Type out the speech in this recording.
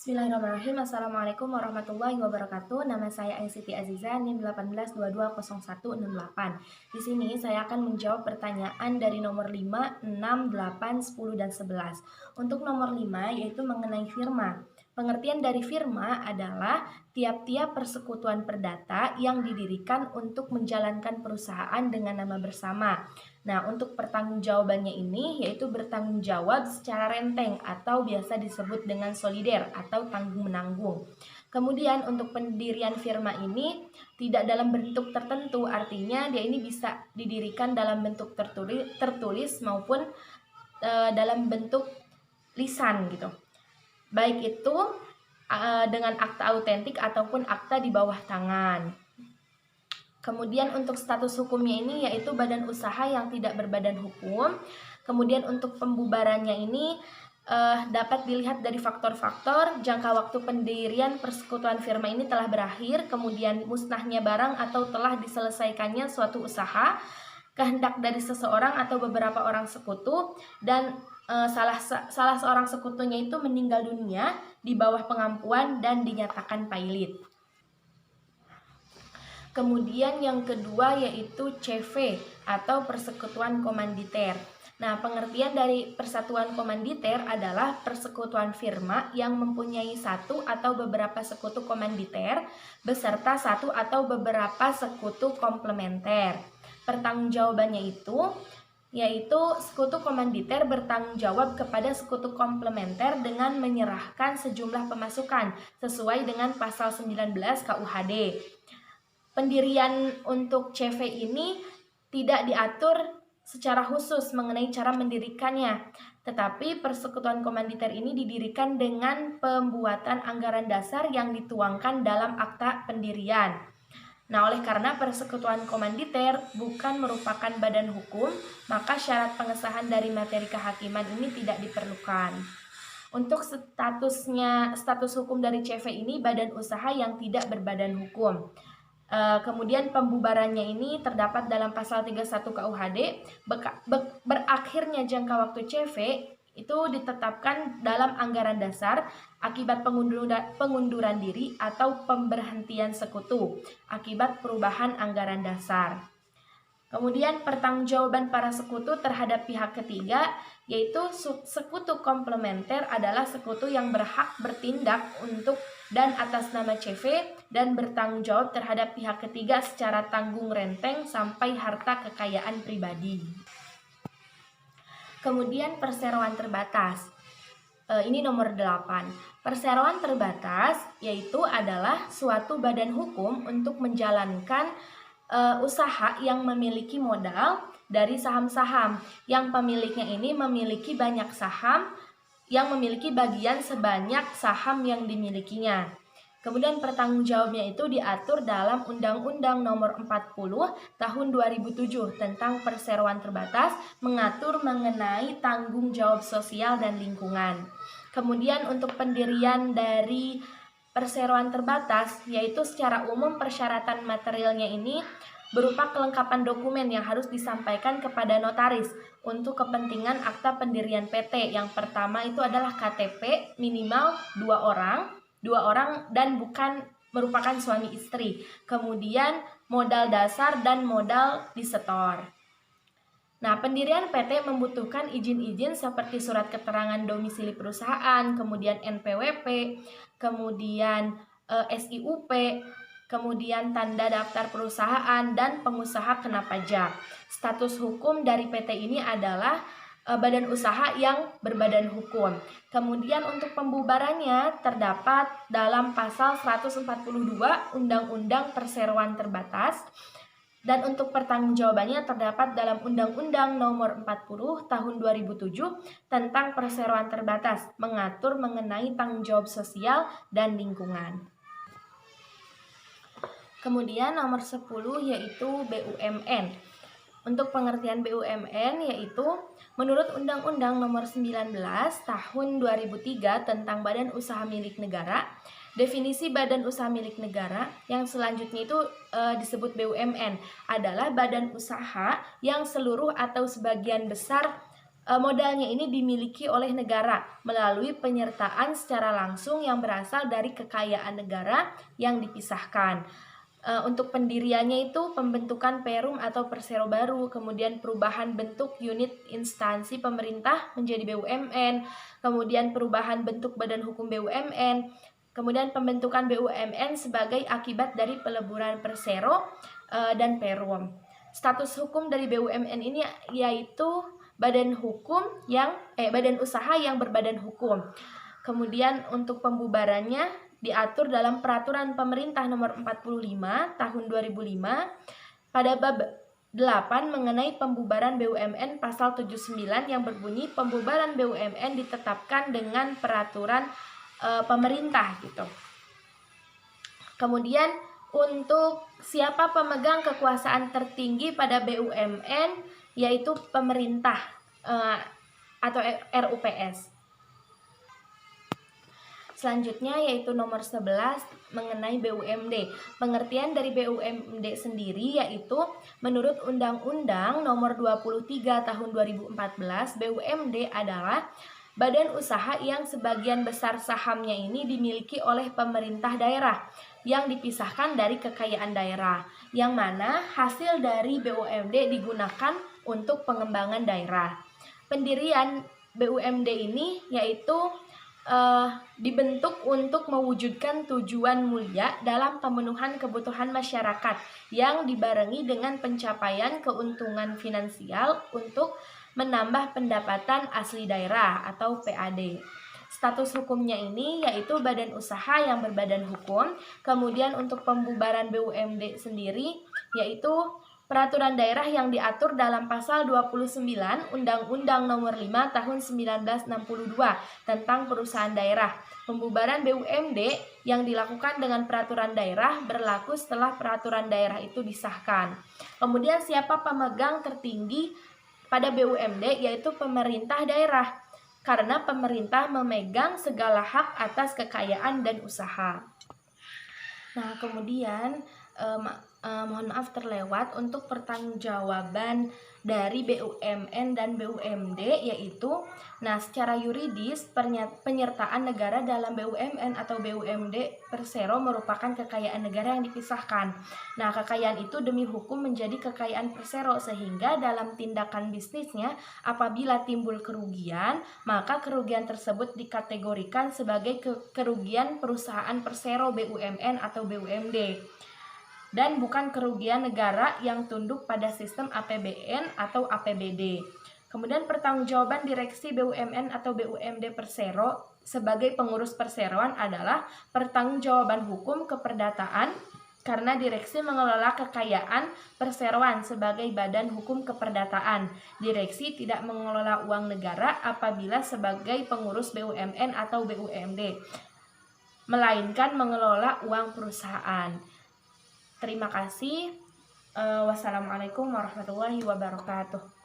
Bismillahirrahmanirrahim. Assalamualaikum warahmatullahi wabarakatuh. Nama saya Aisyiti Aziza, NIM 18220168. Di sini saya akan menjawab pertanyaan dari nomor 5, 6, 8, 10, dan 11. Untuk nomor 5 yaitu mengenai firma. Pengertian dari firma adalah tiap-tiap persekutuan perdata yang didirikan untuk menjalankan perusahaan dengan nama bersama. Nah, untuk pertanggungjawabannya ini yaitu bertanggung jawab secara renteng atau biasa disebut dengan solider atau tanggung-menanggung. Kemudian untuk pendirian firma ini tidak dalam bentuk tertentu, artinya dia ini bisa didirikan dalam bentuk tertulis maupun dalam bentuk lisan gitu. Baik itu dengan akta autentik ataupun akta di bawah tangan. Kemudian untuk status hukumnya ini yaitu badan usaha yang tidak berbadan hukum. Kemudian untuk pembubarannya ini dapat dilihat dari faktor-faktor jangka waktu pendirian persekutuan firma ini telah berakhir, kemudian musnahnya barang atau telah diselesaikannya suatu usaha, kehendak dari seseorang atau beberapa orang sekutu, dan salah seorang sekutunya itu meninggal dunia di bawah pengampuan dan dinyatakan pailit. Kemudian yang kedua yaitu CV atau persekutuan komanditer. Nah, pengertian dari persatuan komanditer adalah persekutuan firma yang mempunyai satu atau beberapa sekutu komanditer beserta satu atau beberapa sekutu komplementer. Pertanggungjawabannya itu yaitu sekutu komanditer bertanggung jawab kepada sekutu komplementer dengan menyerahkan sejumlah pemasukan sesuai dengan pasal 19 KUHD. Pendirian untuk CV ini tidak diatur secara khusus mengenai cara mendirikannya, tetapi persekutuan komanditer ini didirikan dengan pembuatan anggaran dasar yang dituangkan dalam akta pendirian. Nah, oleh karena persekutuan komanditer bukan merupakan badan hukum, maka syarat pengesahan dari materi kehakiman ini tidak diperlukan. Untuk status hukum dari CV ini badan usaha yang tidak berbadan hukum. Kemudian pembubarannya ini terdapat dalam pasal 31 KUHD. Berakhirnya jangka waktu CV itu ditetapkan dalam anggaran dasar akibat pengunduran diri atau pemberhentian sekutu akibat perubahan anggaran dasar. Kemudian pertanggungjawaban para sekutu terhadap pihak ketiga, yaitu sekutu komplementer adalah sekutu yang berhak bertindak untuk dan atas nama CV dan bertanggung jawab terhadap pihak ketiga secara tanggung renteng sampai harta kekayaan pribadi. Kemudian perseroan terbatas. Ini nomor 8. Perseroan terbatas yaitu adalah suatu badan hukum untuk menjalankan usaha yang memiliki modal dari saham-saham yang pemiliknya ini memiliki banyak saham yang memiliki bagian sebanyak saham yang dimilikinya. Kemudian pertanggungjawabnya itu diatur dalam Undang-Undang Nomor 40 Tahun 2007 tentang perseroan terbatas, mengatur mengenai tanggung jawab sosial dan lingkungan. Kemudian untuk pendirian dari perseroan terbatas, yaitu secara umum persyaratan materialnya ini berupa kelengkapan dokumen yang harus disampaikan kepada notaris untuk kepentingan akta pendirian PT. Yang pertama itu adalah KTP minimal 2 orang dan bukan merupakan suami istri. Kemudian modal dasar dan modal disetor. Nah, pendirian PT membutuhkan izin-izin seperti surat keterangan domisili perusahaan, kemudian NPWP, kemudian SIUP, kemudian tanda daftar perusahaan, dan pengusaha kena pajak. Status hukum dari PT ini adalah badan usaha yang berbadan hukum. Kemudian untuk pembubarannya terdapat dalam pasal 142 Undang-Undang Perseroan Terbatas. Dan untuk pertanggungjawabannya terdapat dalam Undang-Undang Nomor 40 Tahun 2007 tentang perseroan terbatas, mengatur mengenai tanggung jawab sosial dan lingkungan. Kemudian nomor 10 yaitu BUMN. Untuk pengertian BUMN yaitu menurut Undang-Undang Nomor 19 Tahun 2003 tentang Badan Usaha Milik Negara, definisi badan usaha milik negara yang selanjutnya itu disebut BUMN adalah badan usaha yang seluruh atau sebagian besar modalnya ini dimiliki oleh negara melalui penyertaan secara langsung yang berasal dari kekayaan negara yang dipisahkan. Untuk pendiriannya itu pembentukan Perum atau Persero baru, kemudian perubahan bentuk unit instansi pemerintah menjadi BUMN, kemudian perubahan bentuk badan hukum BUMN, kemudian pembentukan BUMN sebagai akibat dari peleburan Persero dan Perum. Status hukum dari BUMN ini yaitu badan usaha yang berbadan hukum. Kemudian untuk pembubarannya diatur dalam Peraturan Pemerintah Nomor 45 Tahun 2005 pada bab 8 mengenai pembubaran BUMN pasal 79 yang berbunyi pembubaran BUMN ditetapkan dengan peraturan pemerintah gitu. Kemudian untuk siapa pemegang kekuasaan tertinggi pada BUMN yaitu pemerintah atau RUPS. Selanjutnya yaitu nomor 11 mengenai BUMD. Pengertian dari BUMD sendiri yaitu menurut Undang-Undang Nomor 23 Tahun 2014, BUMD adalah badan usaha yang sebagian besar sahamnya ini dimiliki oleh pemerintah daerah yang dipisahkan dari kekayaan daerah, yang mana hasil dari BUMD digunakan untuk pengembangan daerah. Pendirian BUMD ini yaitu dibentuk untuk mewujudkan tujuan mulia dalam pemenuhan kebutuhan masyarakat yang dibarengi dengan pencapaian keuntungan finansial untuk menambah pendapatan asli daerah atau PAD. Status hukumnya ini yaitu badan usaha yang berbadan hukum. Kemudian untuk pembubaran BUMD sendiri yaitu peraturan daerah yang diatur dalam pasal 29 Undang-Undang Nomor 5 Tahun 1962 tentang perusahaan daerah. Pembubaran BUMD yang dilakukan dengan peraturan daerah berlaku setelah peraturan daerah itu disahkan. Kemudian siapa pemegang tertinggi pada BUMD yaitu pemerintah daerah, karena pemerintah memegang segala hak atas kekayaan dan usaha. Nah, kemudian mohon maaf terlewat untuk pertanggungjawaban dari BUMN dan BUMD yaitu secara yuridis penyertaan negara dalam BUMN atau BUMD Persero merupakan kekayaan negara yang dipisahkan. Nah, kekayaan itu demi hukum menjadi kekayaan Persero sehingga dalam tindakan bisnisnya apabila timbul kerugian, maka kerugian tersebut dikategorikan sebagai kerugian perusahaan Persero BUMN atau BUMD. Dan bukan kerugian negara yang tunduk pada sistem APBN atau APBD. Kemudian pertanggungjawaban direksi BUMN atau BUMD Persero sebagai pengurus perseroan adalah pertanggungjawaban hukum keperdataan karena direksi mengelola kekayaan perseroan sebagai badan hukum keperdataan. Direksi tidak mengelola uang negara apabila sebagai pengurus BUMN atau BUMD, melainkan mengelola uang perusahaan. Terima kasih. Wassalamualaikum warahmatullahi wabarakatuh.